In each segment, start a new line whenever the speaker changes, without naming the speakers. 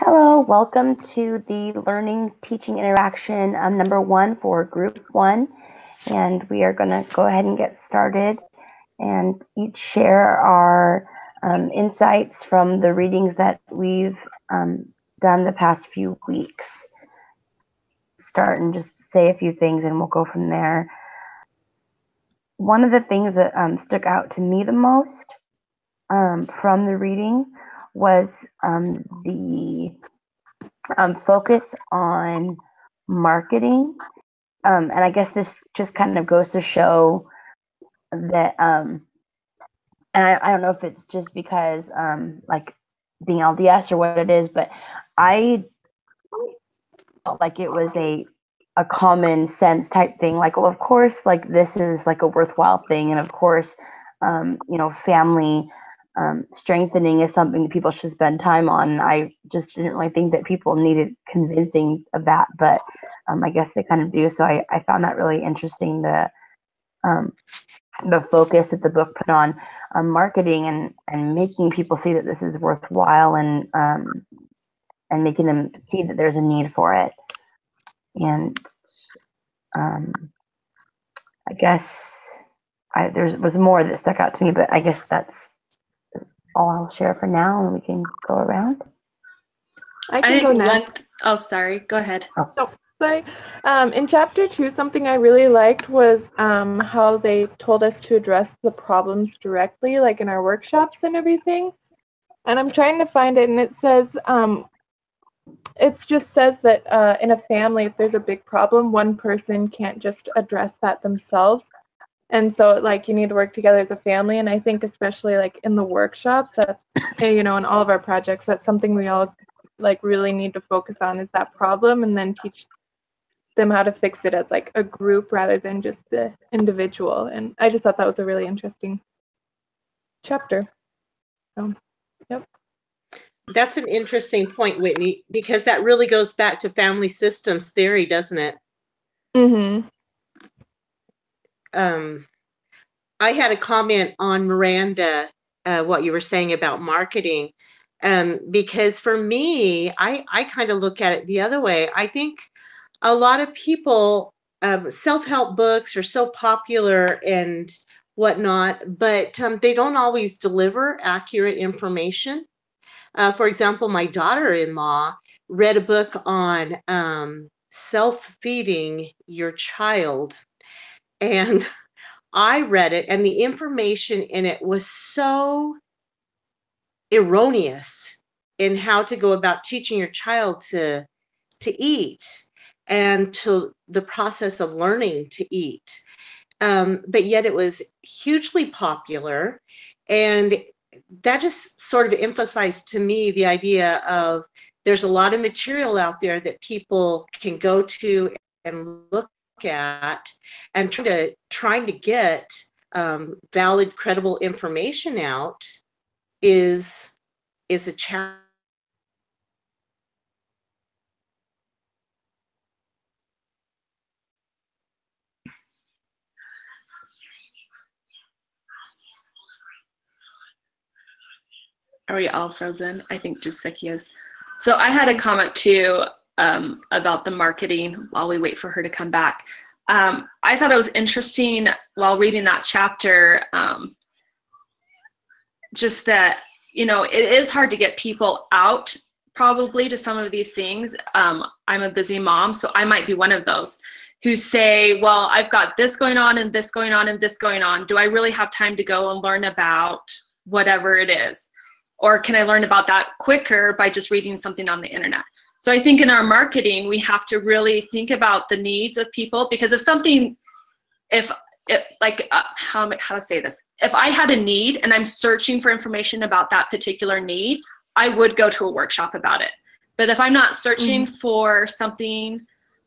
Hello, welcome to the Learning Teaching Interaction number 1 for Group 1. And we are going to go ahead and get started and each share our insights from the readings that we've done the past few weeks. Start and just say a few things and we'll go from there. One of the things that stuck out to me the most from the reading was the focus on marketing. And I guess this just kind of goes to show that, and I don't know if it's just because like being LDS or what it is, but I felt like it was a common sense type thing. Like, well, of course, like this is like a worthwhile thing. And of course, you know, family strengthening is something that people should spend time on. I just didn't really think that people needed convincing of that, but I guess they kind of do. So I found that really interesting, the focus that the book put on marketing and making people see that this is worthwhile and making them see that there's a need for it. And I guess there was more that stuck out to me, but I guess that's all I'll share for now, and we can go around.
I can go next. Oh, sorry. Go ahead.
Oh, sorry. In chapter 2, something I really liked was how they told us to address the problems directly, like in our workshops and everything. And I'm trying to find it, and it says, it just says that in a family, if there's a big problem, one person can't just address that themselves. And so, like, you need to work together as a family. And I think especially, like, in the workshops, that, you know, in all of our projects, that's something we all, like, really need to focus on is that problem and then teach them how to fix it as, like, a group rather than just the individual. And I just thought that was a really interesting chapter. Yep.
That's an interesting point, Whitney, because that really goes back to family systems theory, doesn't it?
Mm-hmm.
I had a comment on Miranda, what you were saying about marketing, because for me, I kind of look at it the other way. I think a lot of people, self-help books are so popular and whatnot, but they don't always deliver accurate information. For example, my daughter-in-law read a book on self-feeding your child. And I read it, and the information in it was so erroneous in how to go about teaching your child to eat and to the process of learning to eat. But yet it was hugely popular, and that just sort of emphasized to me the idea of there's a lot of material out there that people can go to and look at, and trying to get valid, credible information out is a challenge.
Are we all frozen? I think just Vicky is. So I had a comment too about the marketing while we wait for her to come back. I thought it was interesting while reading that chapter, just that, you know, it is hard to get people out probably to some of these things. I'm a busy mom, so I might be one of those who say, well, I've got this going on and this going on and this going on. Do I really have time to go and learn about whatever it is? Or can I learn about that quicker by just reading something on the internet? So I think in our marketing, we have to really think about the needs of people, because if something, how to say this, if I had a need and I'm searching for information about that particular need, I would go to a workshop about it. But if I'm not searching for something,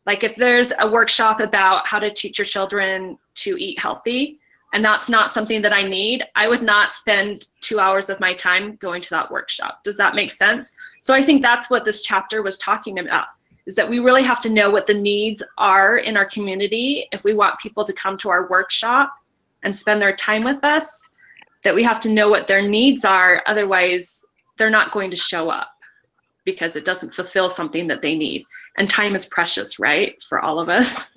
like if there's a workshop about how to teach your children to eat healthy, and that's not something that I need, I would not spend 2 hours of my time going to that workshop. Does that make sense? So I think that's what this chapter was talking about, is that we really have to know what the needs are in our community if we want people to come to our workshop and spend their time with us, that we have to know what their needs are, otherwise they're not going to show up. because it doesn't fulfill something that they need. And time is precious, right? For all of us.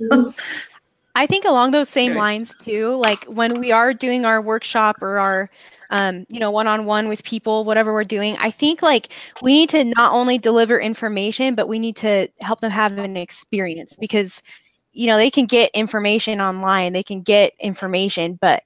I think along those same lines too, like when we are doing our workshop or our, one-on-one with people, whatever we're doing, I think like we need to not only deliver information, but we need to help them have an experience, because, they can get information online, they can get information, but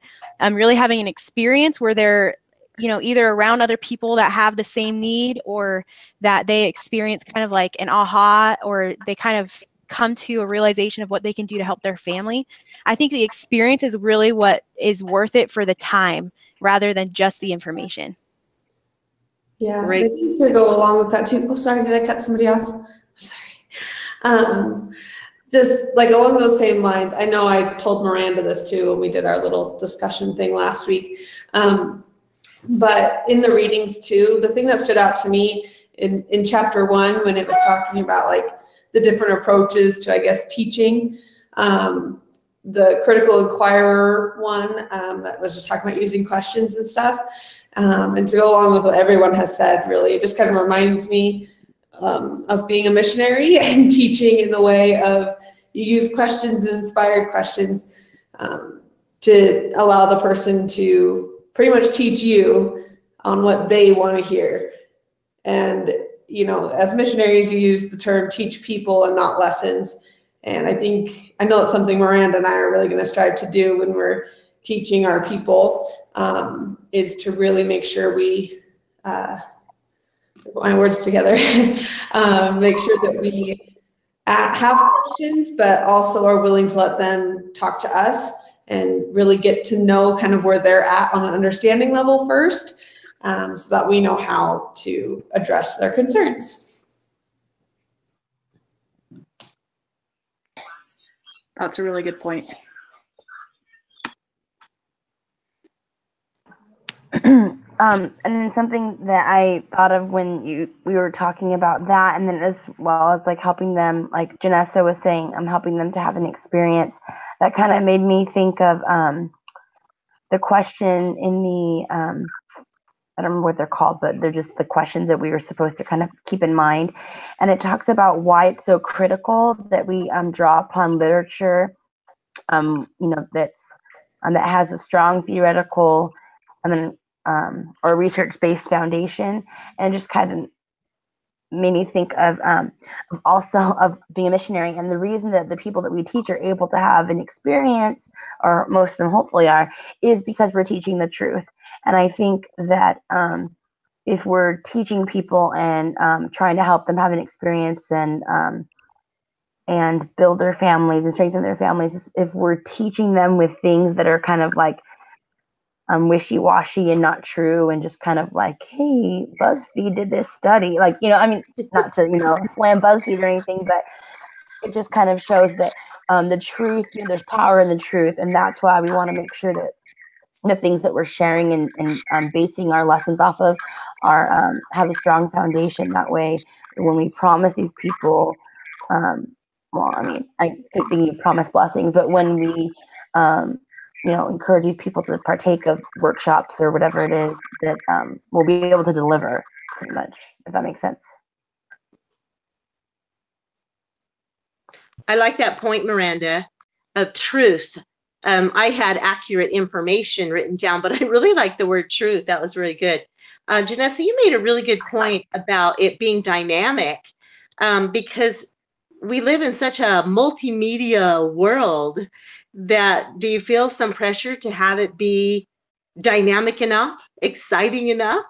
really having an experience where they're, either around other people that have the same need, or that they experience kind of like an aha, or they kind of come to a realization of what they can do to help their family. I think the experience is really what is worth it for the time, rather than just the information.
Yeah,
Right.
I think to go along with that too. Oh, sorry, did I cut somebody off? I'm sorry. Just like along those same lines, I know I told Miranda this too when we did our little discussion thing last week. But in the readings too, the thing that stood out to me in chapter 1, when it was talking about like the different approaches to, I guess, teaching, the critical inquirer one, that was just talking about using questions and stuff. And to go along with what everyone has said, really, it just kind of reminds me of being a missionary and teaching in the way of you use questions and inspired questions to allow the person to pretty much teach you on what they want to hear. And, as missionaries, you use the term teach people and not lessons. And I know it's something Miranda and I are really going to strive to do when we're teaching our people, is to really make sure we, put my words together, make sure that we have questions, but also are willing to let them talk to us and really get to know kind of where they're at on an understanding level first, so that we know how to address their concerns.
That's a really good point.
And then something that I thought of when we were talking about that, and then as well as like helping them, like Janessa was saying, I'm helping them to have an experience, that kind of made me think of the question in the, I don't remember what they're called, but they're just the questions that we were supposed to kind of keep in mind. And it talks about why it's so critical that we draw upon literature, that has a strong theoretical, or research-based foundation, and just kind of made me think of also of being a missionary. And the reason that the people that we teach are able to have an experience, or most of them hopefully are, is because we're teaching the truth. And I think that if we're teaching people and trying to help them have an experience and build their families and strengthen their families, if we're teaching them with things that are kind of like wishy-washy and not true, and just kind of like, hey, BuzzFeed did this study, like, not to, slam BuzzFeed or anything, but it just kind of shows that the truth, there's power in the truth. And that's why we want to make sure that the things that we're sharing and basing our lessons off of are have a strong foundation. That way, when we promise these people, I keep thinking promise blessings, but when we encourage these people to partake of workshops or whatever it is, that we'll be able to deliver, pretty much, if that makes sense.
I like that point, Miranda, of truth. I had accurate information written down, but I really like the word truth. That was really good. Janessa, you made a really good point about it being dynamic, because we live in such a multimedia world. That, do you feel some pressure to have it be dynamic enough, exciting enough?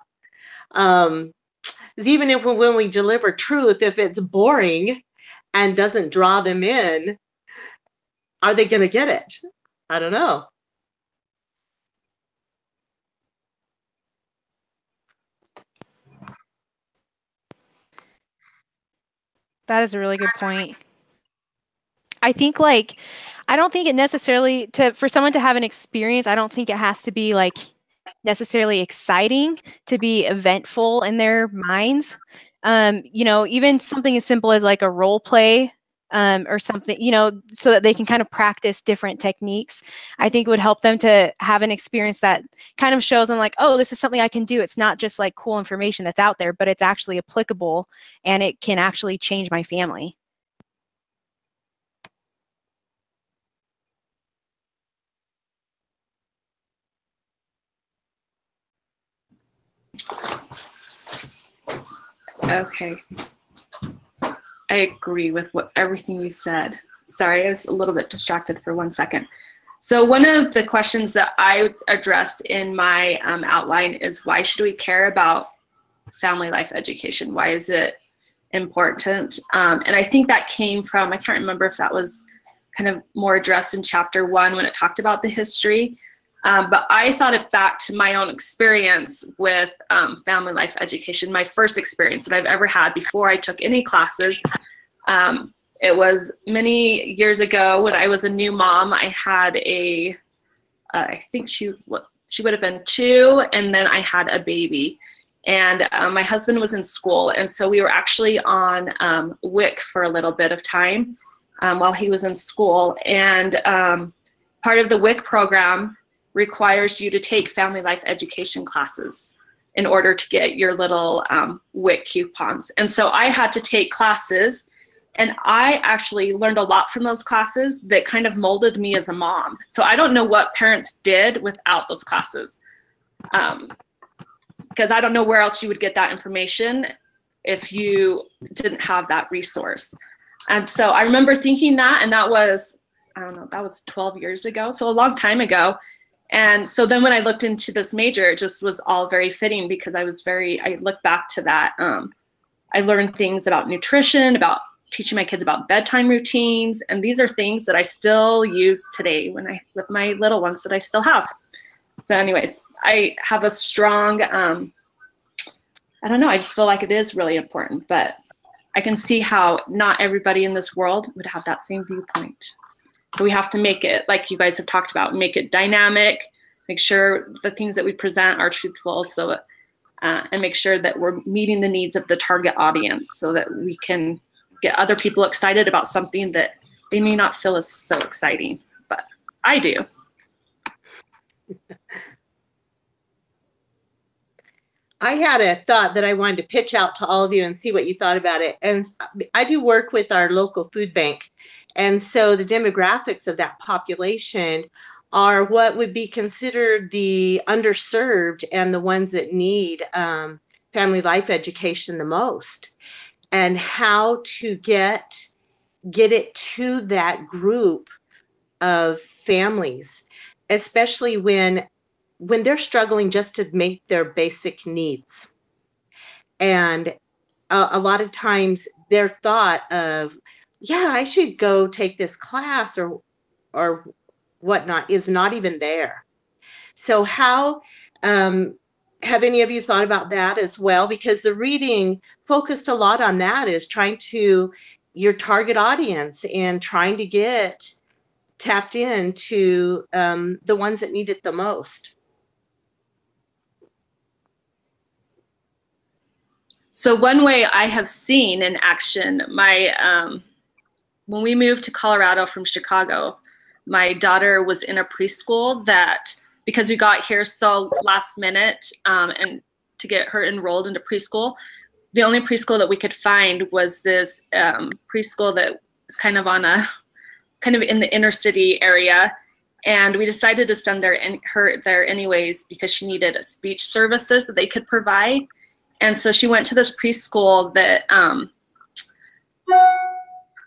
Even if when we deliver truth, if it's boring and doesn't draw them in, are they going to get it? I don't know.
That is a really good point. I think I don't think it necessarily for someone to have an experience, I don't think it has to be like necessarily exciting to be eventful in their minds. Even something as simple as like a role play or something, so that they can kind of practice different techniques. I think it would help them to have an experience that kind of shows them like, oh, this is something I can do. It's not just like cool information that's out there, but it's actually applicable and it can actually change my family.
Okay. I agree with everything you said. Sorry, I was a little bit distracted for 1 second. So one of the questions that I addressed in my outline is, why should we care about family life education? Why is it important? And I think that came from, I can't remember if that was kind of more addressed in chapter 1 when it talked about the history. But I thought it back to my own experience with family life education, my first experience that I've ever had before I took any classes. It was many years ago when I was a new mom. I had I think she would have been 2, and then I had a baby. And my husband was in school, and so we were actually on WIC for a little bit of time while he was in school. And part of the WIC program requires you to take family life education classes in order to get your little WIC coupons. And so I had to take classes, and I actually learned a lot from those classes that kind of molded me as a mom. So I don't know what parents did without those classes, because I don't know where else you would get that information if you didn't have that resource. And so I remember thinking that, and that was, I don't know, that was 12 years ago, so a long time ago. And so then when I looked into this major, it just was all very fitting, because I look back to that. I learned things about nutrition, about teaching my kids about bedtime routines. And these are things that I still use today with my little ones that I still have. So anyways, I have a strong, I don't know, I just feel like it is really important, but I can see how not everybody in this world would have that same viewpoint. So we have to make it, like you guys have talked about, make it dynamic, make sure the things that we present are truthful, so and make sure that we're meeting the needs of the target audience, so that we can get other people excited about something that they may not feel is so exciting, but I do.
I had a thought that I wanted to pitch out to all of you and see what you thought about it. And I do work with our local food bank. And so the demographics of that population are what would be considered the underserved and the ones that need family life education the most, and how to get it to that group of families, especially when they're struggling just to make their basic needs. And a lot of times their thought of, yeah, I should go take this class or whatnot is not even there. So how have any of you thought about that as well? Because the reading focused a lot on that, is trying to your target audience and trying to get tapped into the ones that need it the most.
So one way I have seen in action, when we moved to Colorado from Chicago, my daughter was in a preschool that, because we got here so last minute, and to get her enrolled into preschool, the only preschool that we could find was this preschool that is kind of in the inner city area. And we decided to send her there anyways, because she needed speech services that they could provide. And so she went to this preschool that,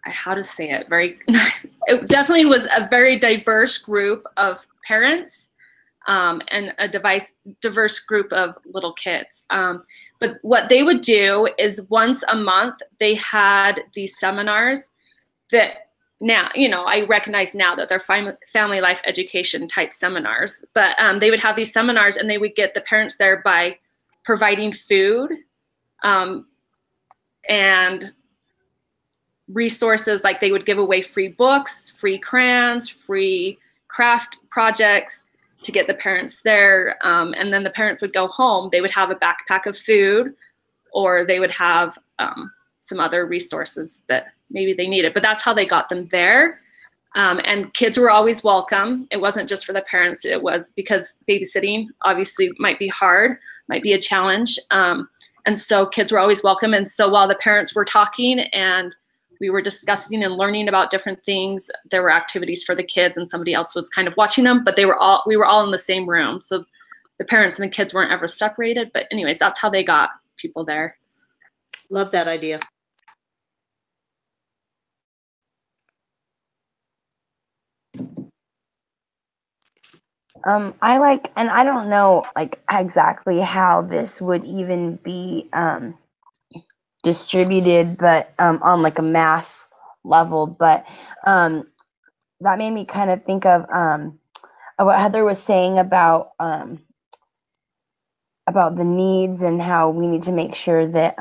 how to say it, it definitely was a very diverse group of parents, and a diverse group of little kids. But what they would do is once a month, they had these seminars that now, I recognize now that they're family life education type seminars, but they would have these seminars, and they would get the parents there by providing food and resources. Like they would give away free books, free crayons, free craft projects to get the parents there. And then the parents would go home. They would have a backpack of food, or they would have some other resources that maybe they needed. But that's how they got them there. And kids were always welcome. It wasn't just for the parents. It was because babysitting obviously might be hard, might be a challenge. And so kids were always welcome. And so while the parents were talking and we were discussing and learning about different things, there were activities for the kids and somebody else was kind of watching them, but we were all in the same room. So the parents and the kids weren't ever separated. But anyways, that's how they got people there.
Love that idea.
I like, and I don't know like exactly how this would even be distributed, but on like a mass level, but that made me kind of think of what Heather was saying about the needs and how we need to make sure that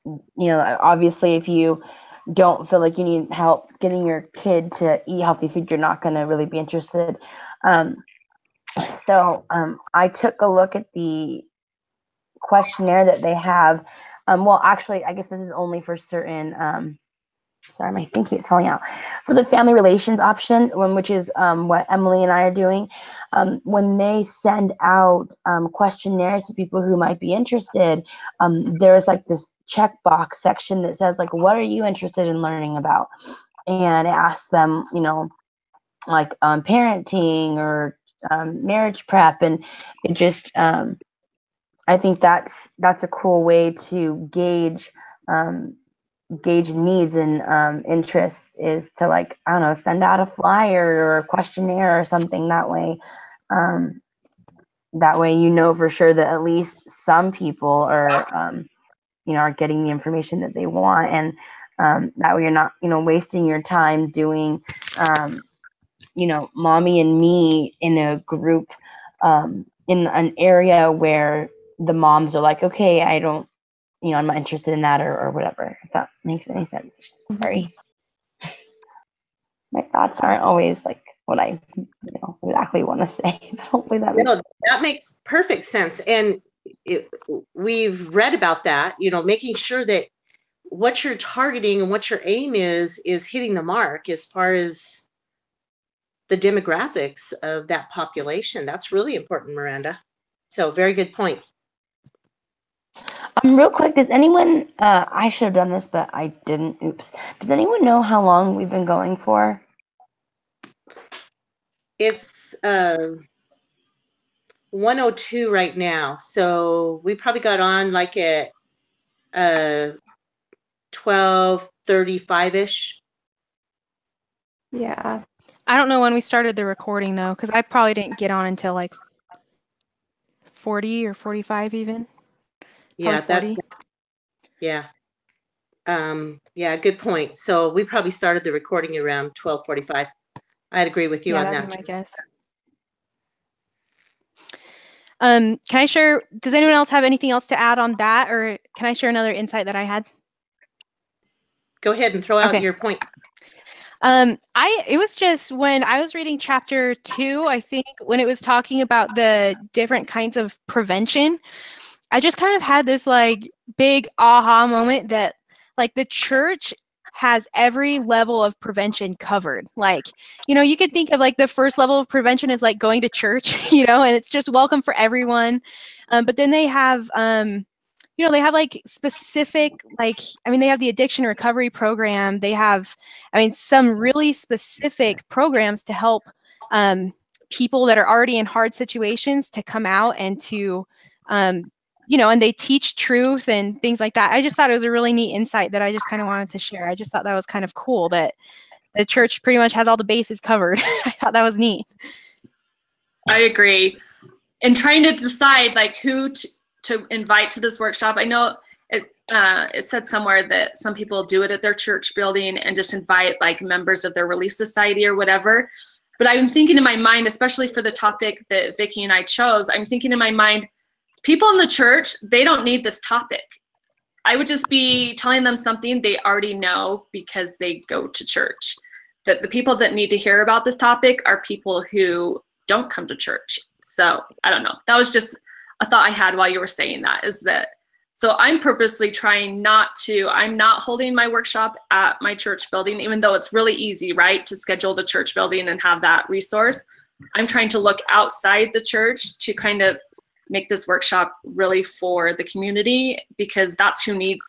you know, obviously if you don't feel like you need help getting your kid to eat healthy food, you're not going to really be interested. So I took a look at the questionnaire that they have. Well, actually, I guess this is only for certain, sorry, my thingy is falling out. For the family relations option, which is what Emily and I are doing, when they send out questionnaires to people who might be interested, there's like this checkbox section that says like, what are you interested in learning about? And it asks them, you know, like parenting or marriage prep, and it just I think that's a cool way to gauge needs and interests, is to, like, I don't know, send out a flyer or a questionnaire or something that way. That way, you know for sure that at least some people are you know, are getting the information that they want, and that way you're not, you know, wasting your time doing you know, mommy and me in a group in an area where the moms are like, okay, I don't, you know, I'm not interested in that, or whatever, if that makes any sense. Sorry. My thoughts aren't always like what I, you know, exactly want to say. Hopefully that makes
No, that makes perfect sense. And we've read about that, you know, making sure that what you're targeting and what your aim is hitting the mark as far as the demographics of that population. That's really important, Miranda. So very good point.
real quick, does anyone, I should have done this, but I didn't. Oops. Does anyone know how long we've been going for?
It's 102 right now. So we probably got on like at 12:35-ish.
Yeah.
I don't know when we started the recording though, because I probably didn't get on until like 40 or 45 even.
Yeah,
Probably 40.
Yeah. Yeah, good point. So we probably started the recording around 12:45. I'd agree with you
Yeah,
on
that'd
that.
be my guess. Can I share, does anyone else have anything else to add on that, or can I share another insight that I had?
Go ahead and throw out
Okay.
your point.
It was just when I was reading chapter 2, I think, when it was talking about the different kinds of prevention, I just kind of had this like big aha moment that like the church has every level of prevention covered. Like, you know, you could think of like the first level of prevention is like going to church, you know, and it's just welcome for everyone. But then they have, you know, they have like specific, like, I mean, they have the addiction recovery program. They have, I mean, some really specific programs to help people that are already in hard situations to come out and to, you know, and they teach truth and things like that. I just thought it was a really neat insight that I just kind of wanted to share. I just thought that was kind of cool that the church pretty much has all the bases covered. I thought that was neat.
I agree. And trying to decide like who to invite to this workshop. I know it said somewhere that some people do it at their church building and just invite like members of their Relief Society or whatever. But I'm thinking in my mind, especially for the topic that Vicki and I chose, I'm thinking in my mind, people in the church, they don't need this topic. I would just be telling them something they already know because they go to church. That the people that need to hear about this topic are people who don't come to church. So I don't know. That was just a thought I had while you were saying that, is that So I'm purposely trying I'm not holding my workshop at my church building, even though it's really easy, right, to schedule the church building and have that resource. I'm trying to look outside the church to kind of make this workshop really for the community, because that's who needs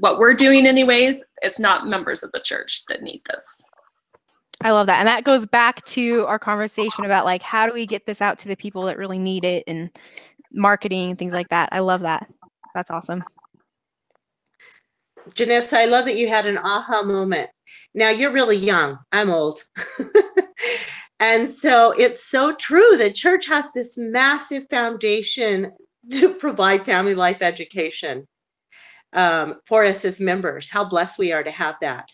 what we're doing anyways. It's not members of the church that need this.
I love that. And that goes back to our conversation about like, how do we get this out to the people that really need it, and marketing and things like that. I love that. That's awesome.
Janessa, I love that you had an aha moment. Now you're really young. I'm old. And so it's so true that church has this massive foundation to provide family life education for us as members. How blessed we are to have that.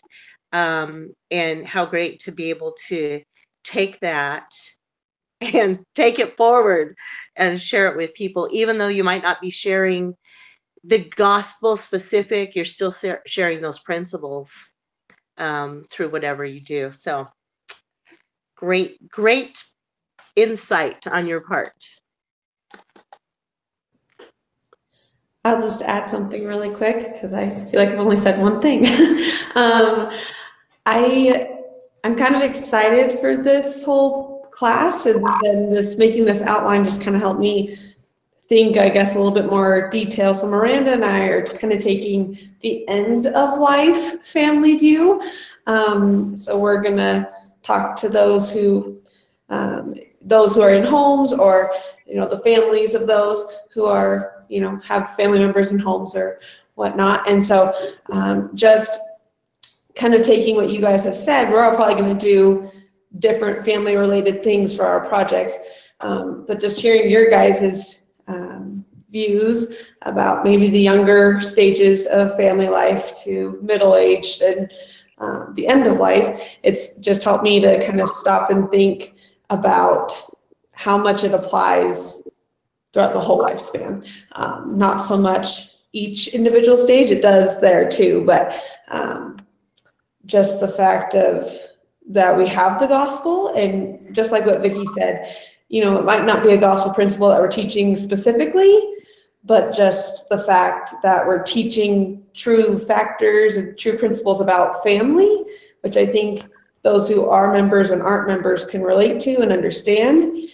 And how great to be able to take that and take it forward and share it with people, even though you might not be sharing the gospel specific, you're still sharing those principles through whatever you do. So great insight on your part.
I'll just add something really quick because I feel like I've only said one thing. I'm kind of excited for this whole class, and then making this outline just kind of helped me think, I guess, a little bit more detail. So Miranda and I are kind of taking the end of life family view. So we're gonna talk to those who are in homes, or the families of those who are have family members in homes or whatnot. And so just kind of taking what you guys have said, we're all probably going to do different family related things for our projects, but just hearing your guys's views about maybe the younger stages of family life to middle-aged and the end of life, it's just helped me to kind of stop and think about how much it applies throughout the whole lifespan. Not so much each individual stage, it does there too, but just the fact of that we have the gospel, and just like what Vicki said, it might not be a gospel principle that we're teaching specifically, but just the fact that we're teaching true factors and true principles about family, which I think those who are members and aren't members can relate to and understand,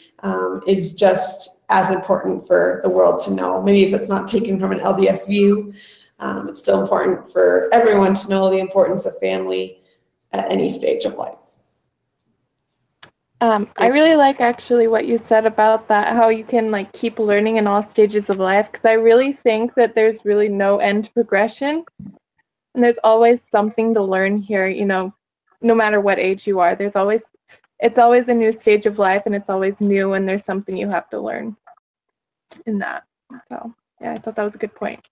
is just as important for the world to know. Maybe if it's not taken from an LDS view, it's still important for everyone to know the importance of family at any stage of life.
I really like actually what you said about that, how you can keep learning in all stages of life, because I really think that there's really no end to progression, and there's always something to learn here, no matter what age you are. It's always a new stage of life, and it's always new, and there's something you have to learn in that. So yeah, I thought that was a good point.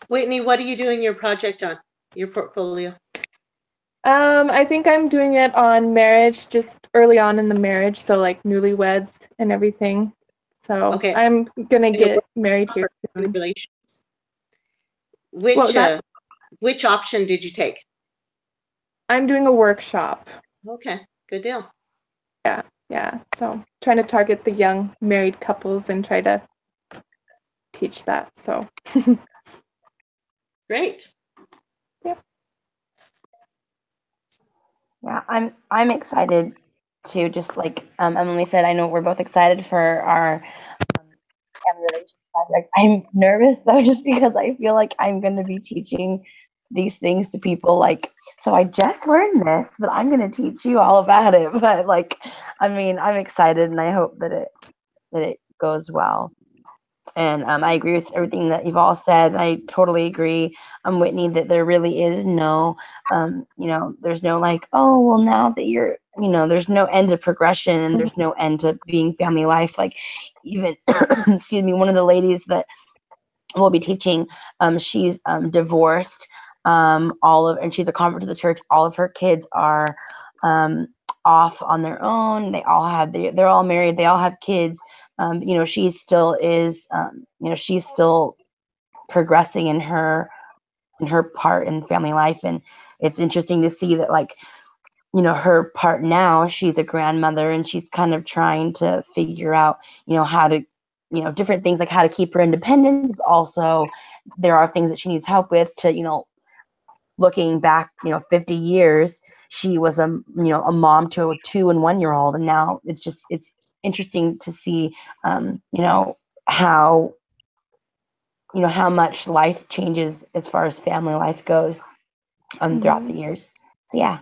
Whitney, what are you doing your project on, your portfolio?
I think I'm doing it on marriage, just early on in the marriage, so newlyweds and everything. So okay. I'm gonna get married here soon.
Relations. Which option did you take?
I'm doing a workshop.
Okay, good deal.
Yeah. So trying to target the young married couples and try to teach that. So
great.
Yeah, I'm excited too. Just like Emily said, I know we're both excited for our family relations project. I'm nervous though, just because I feel like I'm going to be teaching these things to people. So I just learned this, but I'm going to teach you all about it. But I'm excited, and I hope that it goes well. And I agree with everything that you've all said. I totally agree, Whitney, that there really is no, there's no oh, well, now that you're, there's no end to progression, and there's no end to being family life. Even, excuse me, one of the ladies that we'll be teaching, she's divorced, and she's a convert to the church. All of her kids are off on their own. They're all married. They all have kids. She still is, she's still progressing in her part in family life. And it's interesting to see that her part now, she's a grandmother, and she's kind of trying to figure out, how to different things like how to keep her independence, but also there are things that she needs help with to, looking back, 50 years, she was a mom to a 2 and 1 year old. And now it's interesting to see, how much life changes as far as family life goes, throughout the years. So yeah.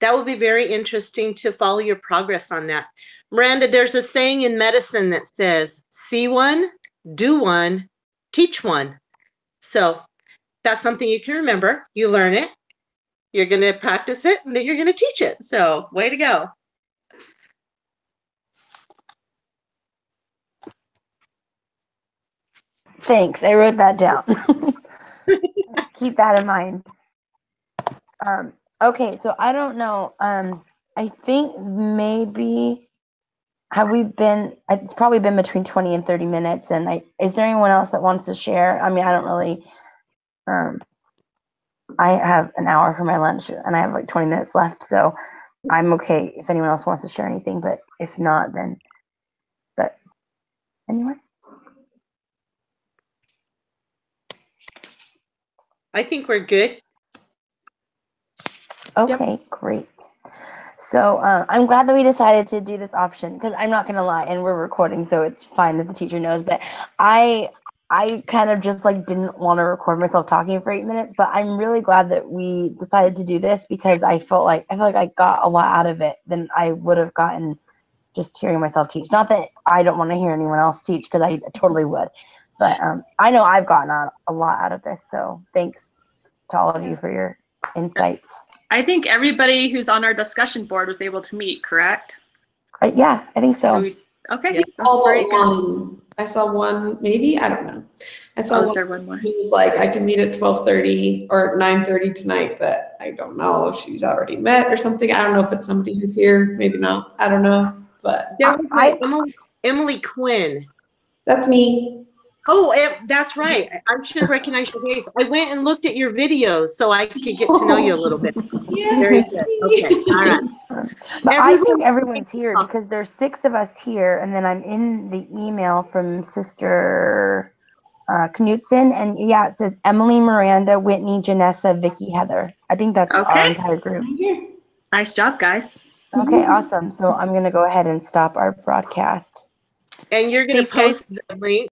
That would be very interesting to follow your progress on that. Miranda, there's a saying in medicine that says, see one, do one, teach one. So that's something you can remember. You learn it, you're going to practice it, and then you're going to teach it. So way to go.
Thanks. I wrote that down. Keep that in mind. Okay, so I don't know. I think maybe it's probably been between 20 and 30 minutes. And is there anyone else that wants to share? I mean, I don't really, I have an hour for my lunch and I have like 20 minutes left. So I'm okay if anyone else wants to share anything, but if not, then, but anyone?
I think we're good.
Okay, great. So I'm glad that we decided to do this option, because I'm not going to lie, and we're recording, so it's fine that the teacher knows, but I kind of just like didn't want to record myself talking for 8 minutes, but I'm really glad that we decided to do this, because I feel like I got a lot out of it than I would have gotten just hearing myself teach. Not that I don't want to hear anyone else teach, because I totally would, but I know I've gotten a lot out of this, so thanks to all of you for your insights.
I think everybody who's on our discussion board was able to meet, correct?
Yeah, I think so.
Okay,
Yeah.
that's very good.
One. I saw one, maybe, I don't know. I saw
Was there one more?
who was like, I can meet at 12:30 or 9:30 tonight, but I don't know if she's already met or something. I don't know if it's somebody who's here, maybe not. I don't know, but
There was Emily Quinn.
that's me.
Oh, that's right. I should recognize your face. I went and looked at your videos so I could get to know you a little bit.
Yeah.
Very good. Okay. All right.
But I think everyone's here, because there's 6 of us here, and then I'm in the email from Sister Knutson, and yeah, it says Emily, Miranda, Whitney, Janessa, Vicky, Heather. I think that's our entire group.
Nice job, guys.
Okay, awesome. So I'm going to go ahead and stop our broadcast.
And you're going to
Thanks, guys.
post the link